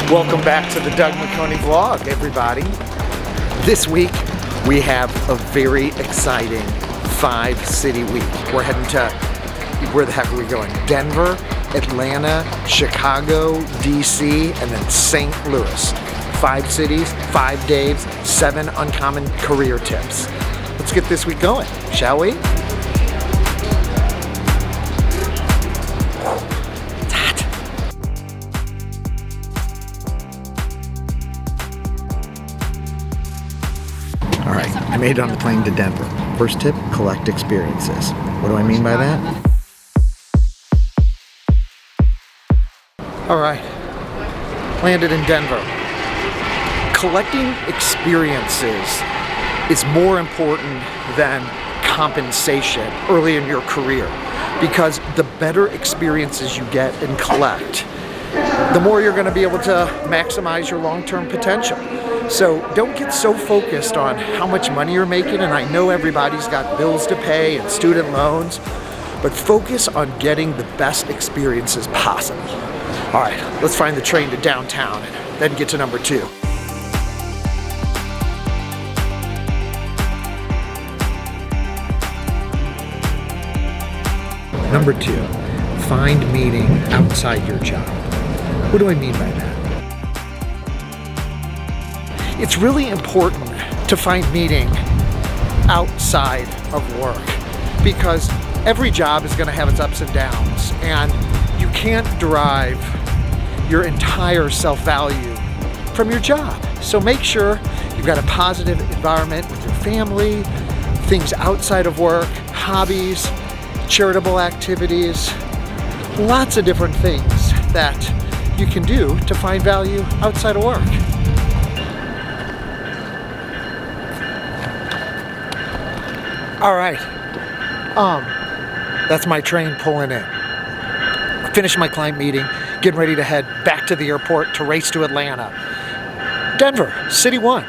Welcome back to the Doug McHoney vlog, everybody. This week we have a very exciting 5-city week. We're heading to, where the heck are we going? Denver, Atlanta, Chicago, DC, and then St. Louis. 5 cities, 5 days, 7 uncommon career tips. Let's get this week going, shall we? All right, I made it on the plane to Denver. First tip, collect experiences. What do I mean by that? All right, landed in Denver. Collecting experiences is more important than compensation early in your career, because the better experiences you get and collect, the more you're going to be able to maximize your long-term potential. So don't get so focused on how much money you're making, and I know everybody's got bills to pay and student loans, but focus on getting the best experiences possible. All right, let's find the train to downtown and then get to number 2. Number 2, find meaning outside your job. What do I mean by that? It's really important to find meaning outside of work, because every job is going to have its ups and downs, and you can't derive your entire self-value from your job. So make sure you've got a positive environment with your family, things outside of work, hobbies, charitable activities, lots of different things that you can do to find value outside of work. All right, that's my train pulling in. Finished my client meeting, getting ready to head back to the airport to race to Atlanta. Denver, City 1.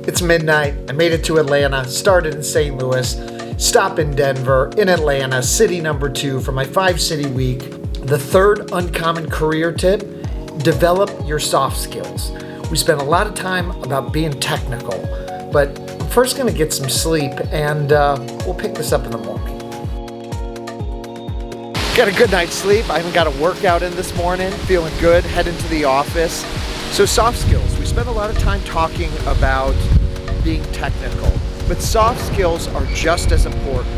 It's midnight. I made it to Atlanta, started in St. Louis, stop in Denver, in Atlanta, city number 2 for my 5-city week. The third uncommon career tip, develop your soft skills. We spent a lot of time about being technical, but I'm first gonna get some sleep, and we'll pick this up in the morning. Got a good night's sleep. I even got a workout in this morning, feeling good, heading to the office. So soft skills, we spent a lot of time talking about being technical, but soft skills are just as important,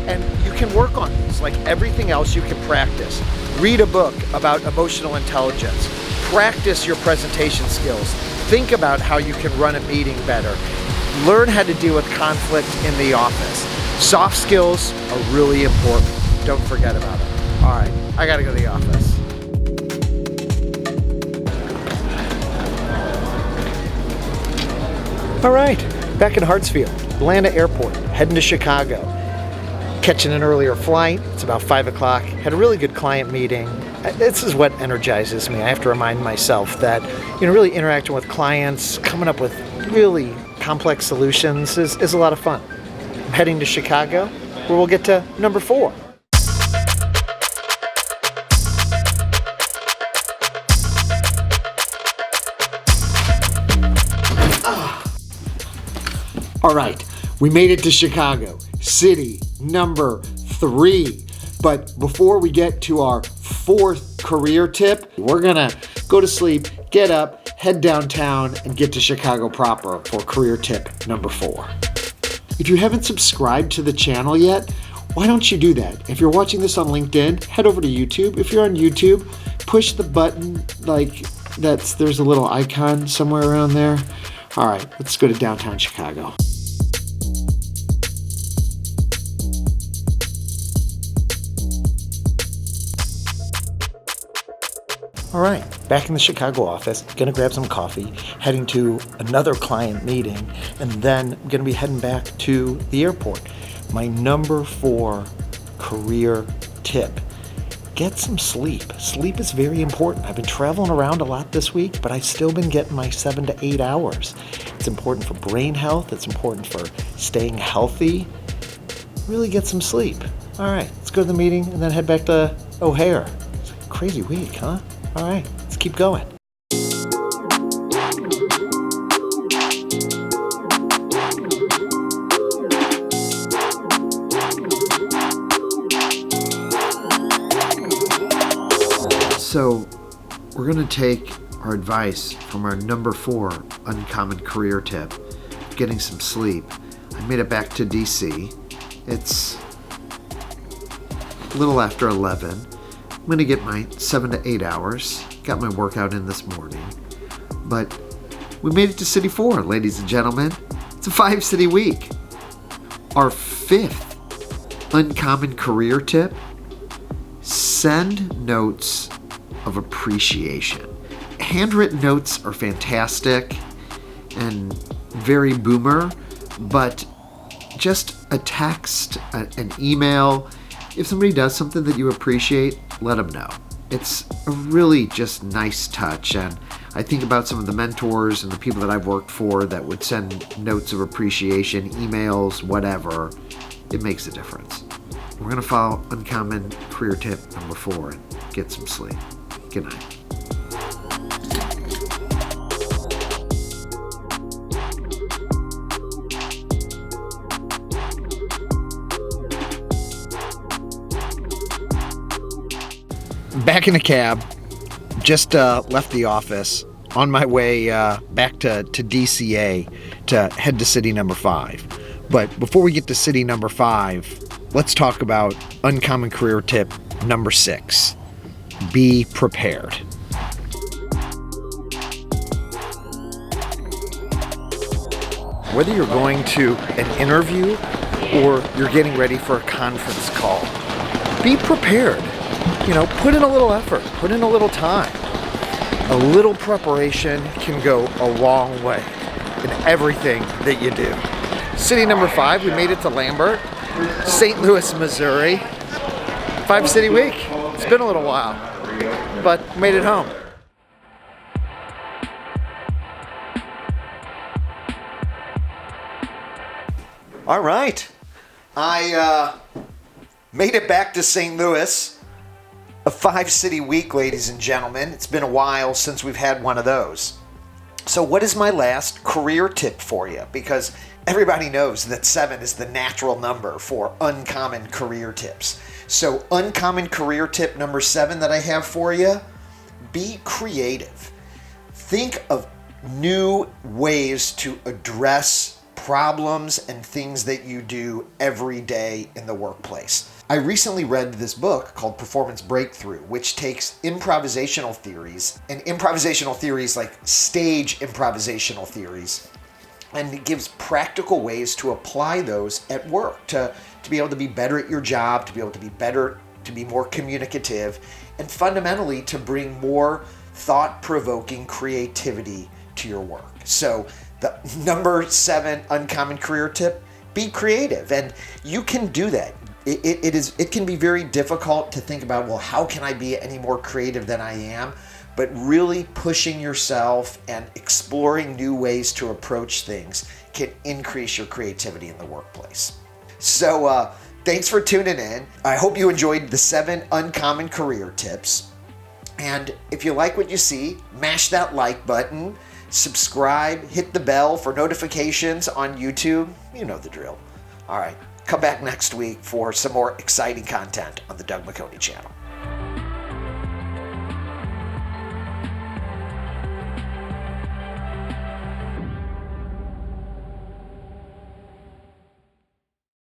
and you can work on these like everything else. You can practice. Read a book about emotional intelligence, practice your presentation skills, think about how you can run a meeting better, learn how to deal with conflict in the office. Soft skills are really important. Don't forget about it. All right, I gotta go to the office. All right, back in Hartsfield, Atlanta Airport, heading to Chicago. Catching an earlier flight, it's about 5 o'clock. Had a really good client meeting. This is what energizes me. I have to remind myself that, really interacting with clients, coming up with really complex solutions is a lot of fun. I'm heading to Chicago, where we'll get to number 4. All right, we made it to Chicago, city number 3. But before we get to our 4th career tip, we're gonna go to sleep, get up, head downtown, and get to Chicago proper for career tip number 4. If you haven't subscribed to the channel yet, why don't you do that? If you're watching this on LinkedIn, head over to YouTube. If you're on YouTube, push the button there's a little icon somewhere around there. All right, let's go to downtown Chicago. All right, back in the Chicago office, gonna grab some coffee, heading to another client meeting, and then I'm gonna be heading back to the airport. My number 4 career tip. Get some sleep. Sleep is very important. I've been traveling around a lot this week, but I've still been getting my 7 to 8 hours. It's important for brain health. It's important for staying healthy. Really get some sleep. All right, let's go to the meeting and then head back to O'Hare. It's a crazy week, huh? All right, let's keep going. So we're going to take our advice from our number 4 uncommon career tip, getting some sleep. I made it back to DC. It's a little after 11. I'm going to get my 7 to 8 hours. Got my workout in this morning. But we made it to City 4, ladies and gentlemen. It's a 5-city week. Our 5th uncommon career tip, send notes of appreciation. Handwritten notes are fantastic and very boomer, but just a text, an email, if somebody does something that you appreciate, let them know. It's a really just nice touch, and I think about some of the mentors and the people that I've worked for that would send notes of appreciation, emails, whatever. It makes a difference. We're going to follow uncommon career tip number 4 and get some sleep. Good night. Back in the cab, just left the office, on my way back to DCA to head to city number 5. But before we get to city number 5, let's talk about uncommon career tip number 6. Be prepared. Whether you're going to an interview or you're getting ready for a conference call, be prepared. Put in a little effort, put in a little time. A little preparation can go a long way in everything that you do. City number 5, we made it to Lambert, St. Louis, Missouri. 5-city week. It's been a little while, but made it home. All right. I made it back to St. Louis. A 5-city week, ladies and gentlemen. It's been a while since we've had one of those. So what is my last career tip for you? Because everybody knows that 7 is the natural number for uncommon career tips. So uncommon career tip number 7 that I have for you, be creative. Think of new ways to address problems and things that you do every day in the workplace. I recently read this book called Performance Breakthrough, which takes improvisational theories, and improvisational theories like stage improvisational theories, and it gives practical ways to apply those at work, to be able to be better at your job, to be able to be better, to be more communicative, and fundamentally to bring more thought-provoking creativity to your work. So the number 7 uncommon career tip, be creative, and you can do that. It can be very difficult to think about, well, how can I be any more creative than I am? But really pushing yourself and exploring new ways to approach things can increase your creativity in the workplace. So thanks for tuning in. I hope you enjoyed the 7 uncommon career tips. And if you like what you see, mash that like button, subscribe, hit the bell for notifications on YouTube. You know the drill. All right. Come back next week for some more exciting content on the Doug McHoney channel.